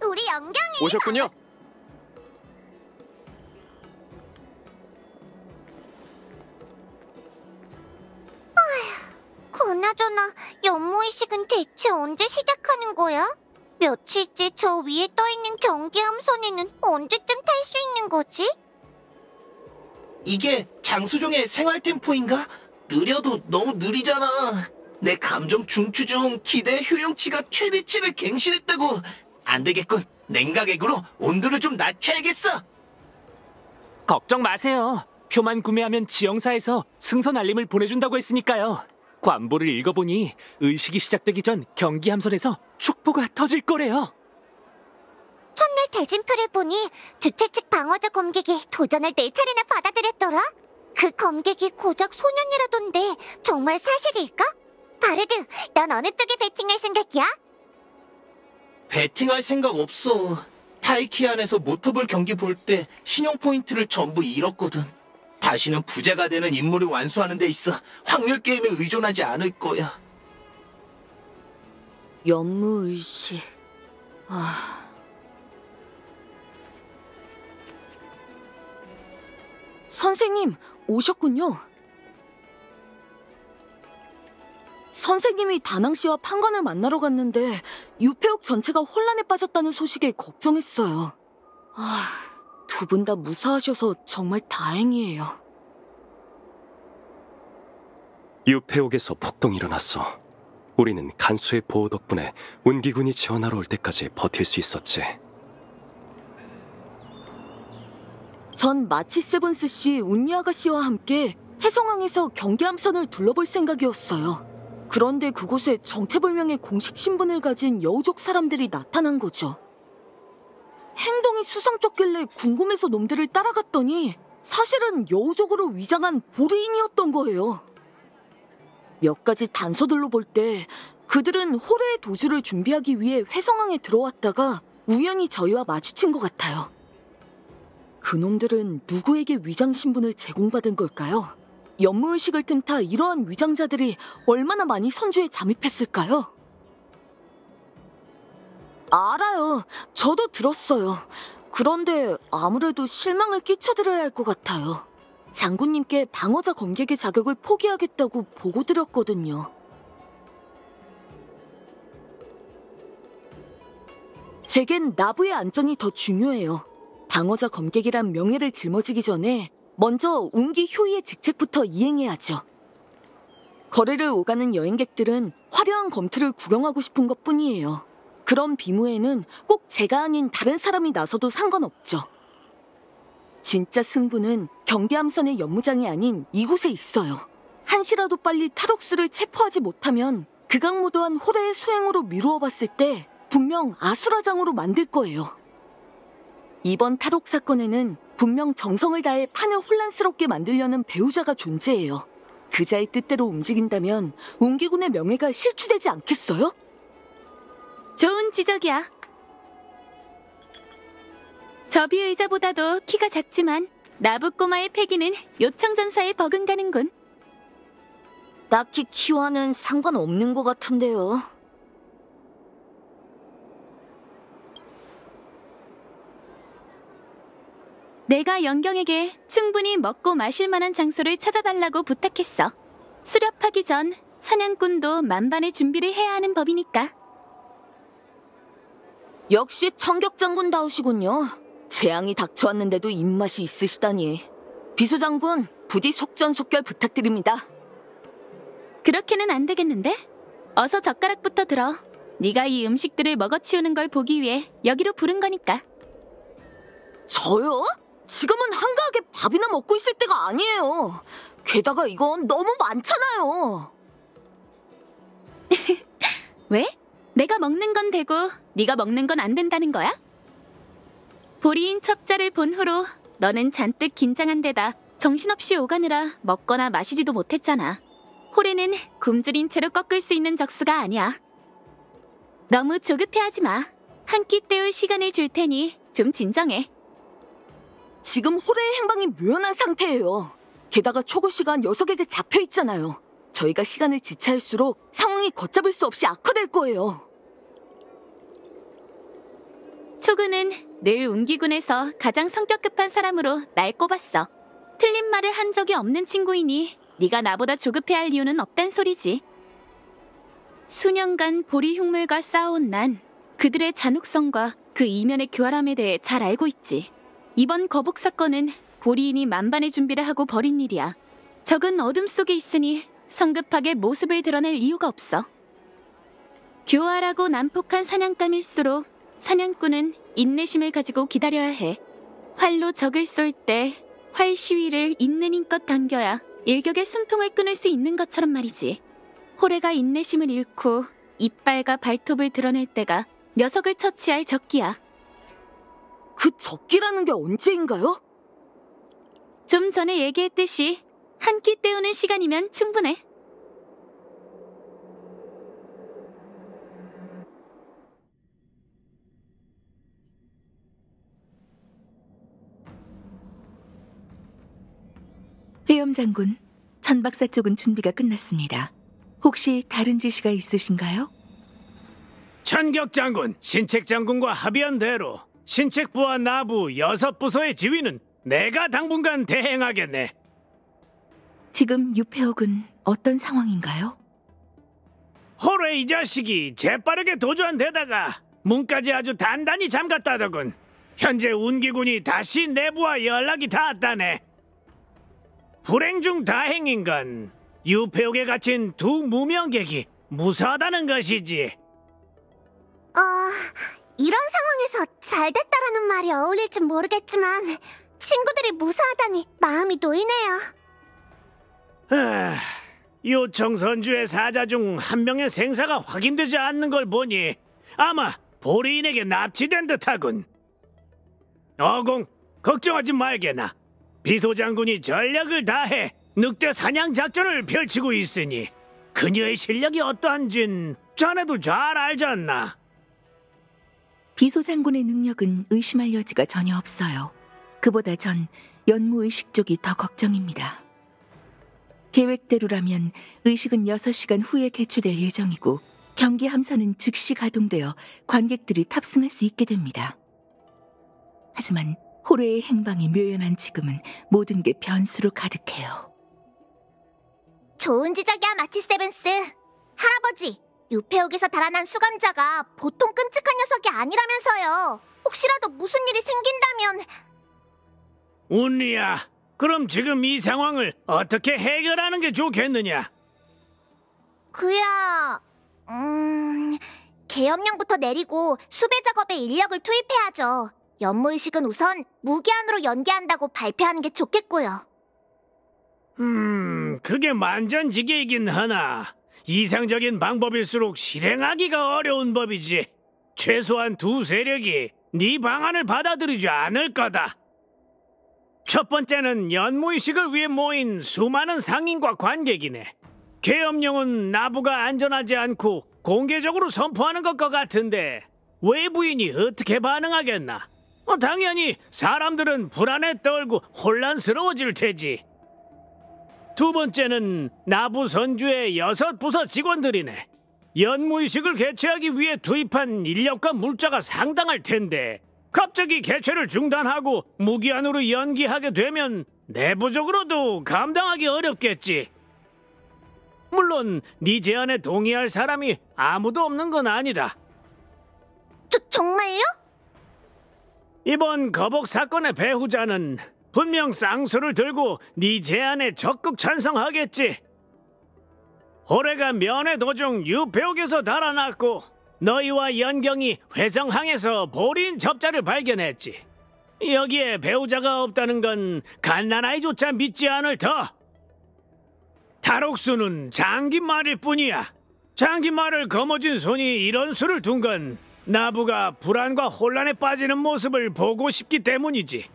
우리 영경이 오셨군요. 그나저나 연무의식은 대체 언제 시작하는 거야? 며칠째 저 위에 떠있는 경계함선에는 언제쯤 탈 수 있는 거지? 이게 장수종의 생활 템포인가? 느려도 너무 느리잖아. 내 감정 중추 중 기대 효용치가 최대치를 갱신했다고. 안 되겠군. 냉각액으로 온도를 좀 낮춰야겠어. 걱정 마세요. 표만 구매하면 지형사에서 승선 알림을 보내준다고 했으니까요. 관보를 읽어보니 의식이 시작되기 전 경기함선에서 축포가 터질 거래요. 첫날 대진표를 보니 주최 측 방어자 검객이 도전을 4차례나 받아들였더라. 그 검객이 고작 소년이라던데 정말 사실일까? 바르드, 넌 어느 쪽에 베팅할 생각이야? 배팅할 생각 없어. 타이키 안에서 모터볼 경기 볼 때 신용 포인트를 전부 잃었거든. 다시는 부자가 되는 임무를 완수하는 데 있어 확률 게임에 의존하지 않을 거야. 연무의식... 선생님, 오셨군요. 선생님이 다낭시와 판관을 만나러 갔는데 유폐옥 전체가 혼란에 빠졌다는 소식에 걱정했어요. 두 분 다 무사하셔서 정말 다행이에요. 유폐옥에서 폭동이 일어났어. 우리는 간수의 보호 덕분에 운기군이 지원하러 올 때까지 버틸 수 있었지. 전 마치 세븐스 씨, 운니 아가씨와 함께 해성항에서 경계함선을 둘러볼 생각이었어요. 그런데 그곳에 정체불명의 공식 신분을 가진 여우족 사람들이 나타난 거죠. 행동이 수상쩍길래 궁금해서 놈들을 따라갔더니 사실은 여우족으로 위장한 보리인이었던 거예요. 몇 가지 단서들로 볼 때 그들은 호래의 도주를 준비하기 위해 회성항에 들어왔다가 우연히 저희와 마주친 것 같아요. 그놈들은 누구에게 위장 신분을 제공받은 걸까요? 연무의식을 틈타 이러한 위장자들이 얼마나 많이 선주에 잠입했을까요? 알아요. 저도 들었어요. 그런데 아무래도 실망을 끼쳐드려야 할 것 같아요. 장군님께 방어자 검객의 자격을 포기하겠다고 보고드렸거든요. 제겐 나부의 안전이 더 중요해요. 방어자 검객이란 명예를 짊어지기 전에 먼저 운기 효의의 직책부터 이행해야죠. 거래를 오가는 여행객들은 화려한 검투를 구경하고 싶은 것뿐이에요. 그런 비무에는 꼭 제가 아닌 다른 사람이 나서도 상관없죠. 진짜 승부는 경계함선의 연무장이 아닌 이곳에 있어요. 한시라도 빨리 탈옥수를 체포하지 못하면 극악무도한 호래의 소행으로 미루어 봤을 때 분명 아수라장으로 만들 거예요. 이번 탈옥 사건에는 분명 정성을 다해 판을 혼란스럽게 만들려는 배우자가 존재해요. 그자의 뜻대로 움직인다면 운기군의 명예가 실추되지 않겠어요? 좋은 지적이야. 접이 의자보다도 키가 작지만 나부 꼬마의 패기는 요청전사에 버금가는군. 딱히 키와는 상관없는 것 같은데요. 내가 영경에게 충분히 먹고 마실 만한 장소를 찾아달라고 부탁했어. 수렵하기 전 사냥꾼도 만반의 준비를 해야 하는 법이니까. 역시 청격장군다우시군요. 재앙이 닥쳐왔는데도 입맛이 있으시다니. 비서장군, 부디 속전속결 부탁드립니다. 그렇게는 안 되겠는데? 어서 젓가락부터 들어. 네가 이 음식들을 먹어치우는 걸 보기 위해 여기로 부른 거니까. 저요? 지금은 한가하게 밥이나 먹고 있을 때가 아니에요. 게다가 이건 너무 많잖아요. 왜? 내가 먹는 건 되고 네가 먹는 건 안 된다는 거야? 보리인 첩자를 본 후로 너는 잔뜩 긴장한 데다 정신없이 오가느라 먹거나 마시지도 못했잖아. 호래는 굶주린 채로 꺾을 수 있는 적수가 아니야. 너무 조급해하지 마. 한 끼 때울 시간을 줄 테니 좀 진정해. 지금 호래의 행방이 묘연한 상태예요. 게다가 초고 시간 녀석에게 잡혀있잖아요. 저희가 시간을 지체할수록 상황이 걷잡을 수 없이 악화될 거예요. 초구는 늘 운기군에서 가장 성격 급한 사람으로 날 꼽았어. 틀린 말을 한 적이 없는 친구이니 네가 나보다 조급해할 이유는 없단 소리지. 수년간 보리 흉물과 싸워온 난 그들의 잔혹성과 그 이면의 교활함에 대해 잘 알고 있지. 이번 거북 사건은 보리인이 만반의 준비를 하고 벌인 일이야. 적은 어둠 속에 있으니 성급하게 모습을 드러낼 이유가 없어. 교활하고 난폭한 사냥감일수록 사냥꾼은 인내심을 가지고 기다려야 해. 활로 적을 쏠 때 활 시위를 있는 힘껏 당겨야 일격의 숨통을 끊을 수 있는 것처럼 말이지. 호래가 인내심을 잃고 이빨과 발톱을 드러낼 때가 녀석을 처치할 적기야. 그 적기라는 게 언제인가요? 좀 전에 얘기했듯이 한 끼 때우는 시간이면 충분해. 회염 장군, 천박사 쪽은 준비가 끝났습니다. 혹시 다른 지시가 있으신가요? 천격 장군, 신책 장군과 합의한 대로 신책부와 나부 6부서의 지휘는 내가 당분간 대행하겠네. 지금 유폐옥은 어떤 상황인가요? 호래 이 자식이 재빠르게 도주한 데다가 문까지 아주 단단히 잠갔다더군. 현재 운기군이 다시 내부와 연락이 닿았다네. 불행 중 다행인 건 유폐옥에 갇힌 두 무명객이 무사하다는 것이지. 이런 상황에서 잘 됐다라는 말이 어울릴진 모르겠지만 친구들이 무사하다니 마음이 놓이네요. 요청 선주의 사자 중 한 명의 생사가 확인되지 않는 걸 보니 아마 보리인에게 납치된 듯하군. 어공, 걱정하지 말게나. 비소장군이 전력을 다해 늑대 사냥 작전을 펼치고 있으니 그녀의 실력이 어떠한진 자네도 잘 알잖나. 비소 장군의 능력은 의심할 여지가 전혀 없어요. 그보다 전 연무의식 쪽이 더 걱정입니다. 계획대로라면 의식은 6시간 후에 개최될 예정이고 경기 함선은 즉시 가동되어 관객들이 탑승할 수 있게 됩니다. 하지만 호래의 행방이 묘연한 지금은 모든 게 변수로 가득해요. 좋은 지적이야, 마치 세븐스. 할아버지, 유폐옥에서 달아난 수감자가 보통 끔찍한 녀석이 아니라면서요. 혹시라도 무슨 일이 생긴다면... 운리야, 그럼 지금 이 상황을 어떻게 해결하는 게 좋겠느냐? 계엄령부터 내리고 수배 작업에 인력을 투입해야죠. 연무의식은 우선 무기한으로 연기한다고 발표하는 게 좋겠고요. 그게 만전지기이긴 하나 이상적인 방법일수록 실행하기가 어려운 법이지. 최소한 두 세력이 네 방안을 받아들이지 않을 거다. 첫 번째는 연무의식을 위해 모인 수많은 상인과 관객이네. 계엄령은 나부가 안전하지 않고 공개적으로 선포하는 것과 같은데 외부인이 어떻게 반응하겠나? 당연히 사람들은 불안에 떨고 혼란스러워질 테지. 두 번째는 나부 선주의 6부서 직원들이네. 연무의식을 개최하기 위해 투입한 인력과 물자가 상당할 텐데 갑자기 개최를 중단하고 무기한으로 연기하게 되면 내부적으로도 감당하기 어렵겠지. 물론 네 제안에 동의할 사람이 아무도 없는 건 아니다. 정말요? 이번 거북 사건의 배후자는 분명 쌍수를 들고 네 제안에 적극 찬성하겠지. 호래가 면회 도중 유폐옥에서 달아났고 너희와 연경이 회성항에서 보리인 접자를 발견했지. 여기에 배우자가 없다는 건 갓난아이조차 믿지 않을 터. 탈옥수는 장기말일 뿐이야. 장기말을 거머쥔 손이 이런 수를 둔 건 나부가 불안과 혼란에 빠지는 모습을 보고 싶기 때문이지.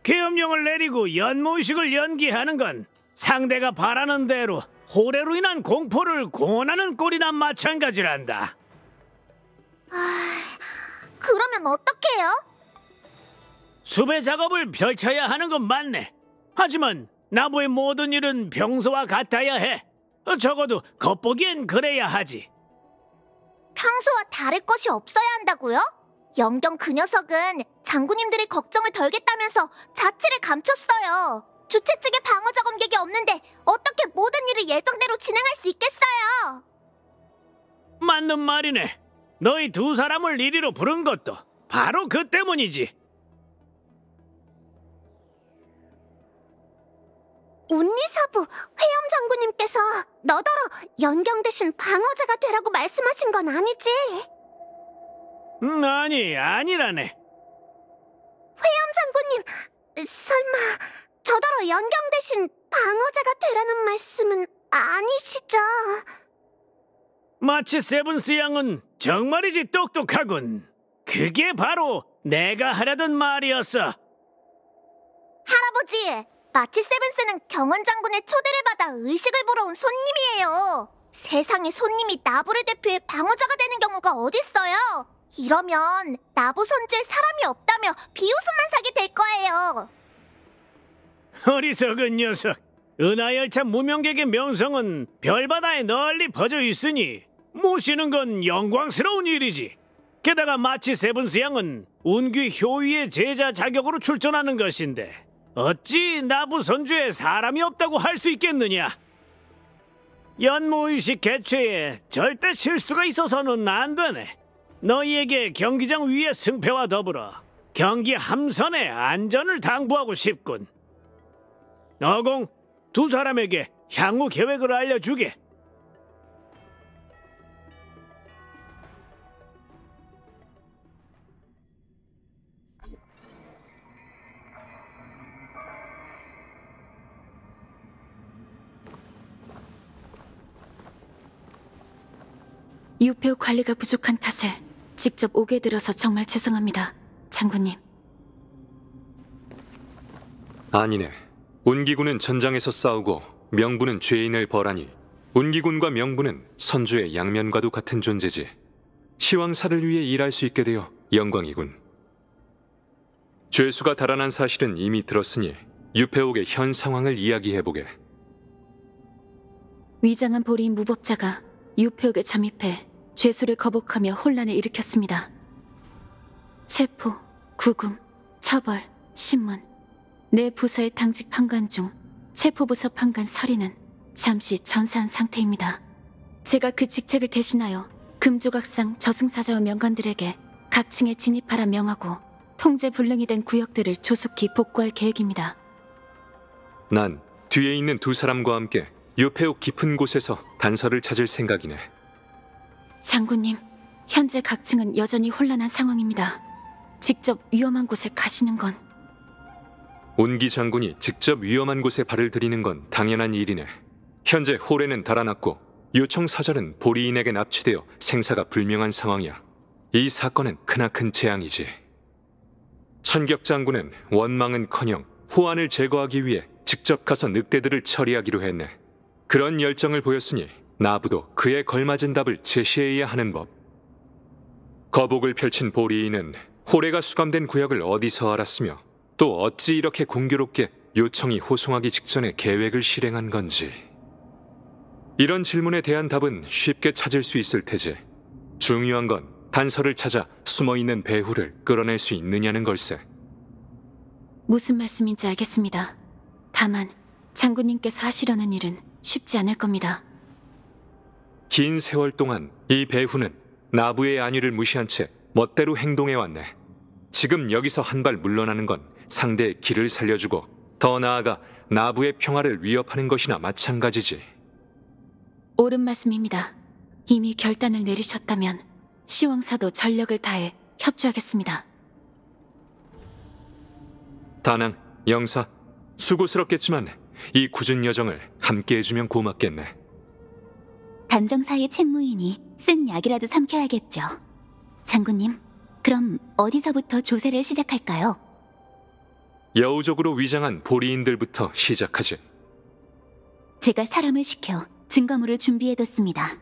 계엄령을 내리고 연무의식을 연기하는 건 상대가 바라는 대로 호래로 인한 공포를 공언하는 꼴이나 마찬가지란다. 그러면 어떡해요? 수배 작업을 펼쳐야 하는 건 맞네. 하지만 나부의 모든 일은 평소와 같아야 해. 적어도 겉보기엔 그래야 하지. 평소와 다를 것이 없어야 한다고요? 영경 그 녀석은 장군님들의 걱정을 덜겠다면서 자취를 감췄어요. 주최 측에 방어자 검객이 없는데 어떻게 모든 일을 예정대로 진행할 수 있겠어요? 맞는 말이네. 너희 두 사람을 이리로 부른 것도 바로 그 때문이지. 운리사부 회염 장군님께서 너더러 연경 대신 방어자가 되라고 말씀하신 건 아니지? 아니, 아니라네. 회염 장군님, 설마 저더러 연경 대신 방어자가 되라는 말씀은 아니시죠? 마치 세븐스 양은 정말이지 똑똑하군. 그게 바로 내가 하려던 말이었어. 할아버지, 마치 세븐스는 경원 장군의 초대를 받아 의식을 보러 온 손님이에요. 세상에 손님이 나부를 대표해 방어자가 되는 경우가 어딨어요? 이러면 나부 선주에 사람이 없다며 비웃음만 사게 될 거예요. 어리석은 녀석. 은하열차 무명객의 명성은 별바다에 널리 퍼져 있으니 모시는 건 영광스러운 일이지. 게다가 마치 세븐스 양은 운귀 효위의 제자 자격으로 출전하는 것인데 어찌 나부 선주에 사람이 없다고 할 수 있겠느냐? 연무의식 개최에 절대 실수가 있어서는 안 되네. 너희에게 경기장 위의 승패와 더불어 경기 함선의 안전을 당부하고 싶군. 어공, 두 사람에게 향후 계획을 알려주게. 유폐우 관리가 부족한 탓에 직접 오게 들어서 정말 죄송합니다, 장군님. 아니네. 운기군은 전장에서 싸우고 명부는 죄인을 벌하니 운기군과 명부는 선주의 양면과도 같은 존재지. 시왕사를 위해 일할 수 있게 되어 영광이군. 죄수가 달아난 사실은 이미 들었으니 유폐옥의 현 상황을 이야기해보게. 위장한 보리인 무법자가 유폐옥에 잠입해 죄수를 거복하며 혼란을 일으켰습니다. 체포, 구금, 처벌, 신문, 내 부서의 당직 판관 중 체포부서 판관 서리는 잠시 전사한 상태입니다. 제가 그 직책을 대신하여 금조각상 저승사자와 명관들에게 각 층에 진입하라 명하고 통제 불능이 된 구역들을 조속히 복구할 계획입니다. 난 뒤에 있는 두 사람과 함께 유폐옥 깊은 곳에서 단서를 찾을 생각이네. 장군님, 현재 각 층은 여전히 혼란한 상황입니다. 직접 위험한 곳에 가시는 건... 운기 장군이 직접 위험한 곳에 발을 들이는 건 당연한 일이네. 현재 홀에는 달아났고 요청 사절은 보리인에게 납치되어 생사가 불명한 상황이야. 이 사건은 크나큰 재앙이지. 천격 장군은 원망은커녕 후환을 제거하기 위해 직접 가서 늑대들을 처리하기로 했네. 그런 열정을 보였으니 나부도 그에 걸맞은 답을 제시해야 하는 법. 거복을 펼친 보리인은 호래가 수감된 구역을 어디서 알았으며 또 어찌 이렇게 공교롭게 요청이 호송하기 직전에 계획을 실행한 건지. 이런 질문에 대한 답은 쉽게 찾을 수 있을 테지. 중요한 건 단서를 찾아 숨어있는 배후를 끌어낼 수 있느냐는 걸세. 무슨 말씀인지 알겠습니다. 다만 장군님께서 하시려는 일은 쉽지 않을 겁니다. 긴 세월 동안 이 배후는 나부의 안위를 무시한 채 멋대로 행동해왔네. 지금 여기서 한 발 물러나는 건 상대의 길을 살려주고 더 나아가 나부의 평화를 위협하는 것이나 마찬가지지. 옳은 말씀입니다. 이미 결단을 내리셨다면 시왕사도 전력을 다해 협조하겠습니다. 다낭, 영사, 수고스럽겠지만 이 굳은 여정을 함께 해주면 고맙겠네. 단정사의 책무이니 쓴 약이라도 삼켜야겠죠. 장군님, 그럼 어디서부터 조사를 시작할까요? 여우적으로 위장한 보리인들부터 시작하지. 제가 사람을 시켜 증거물을 준비해뒀습니다.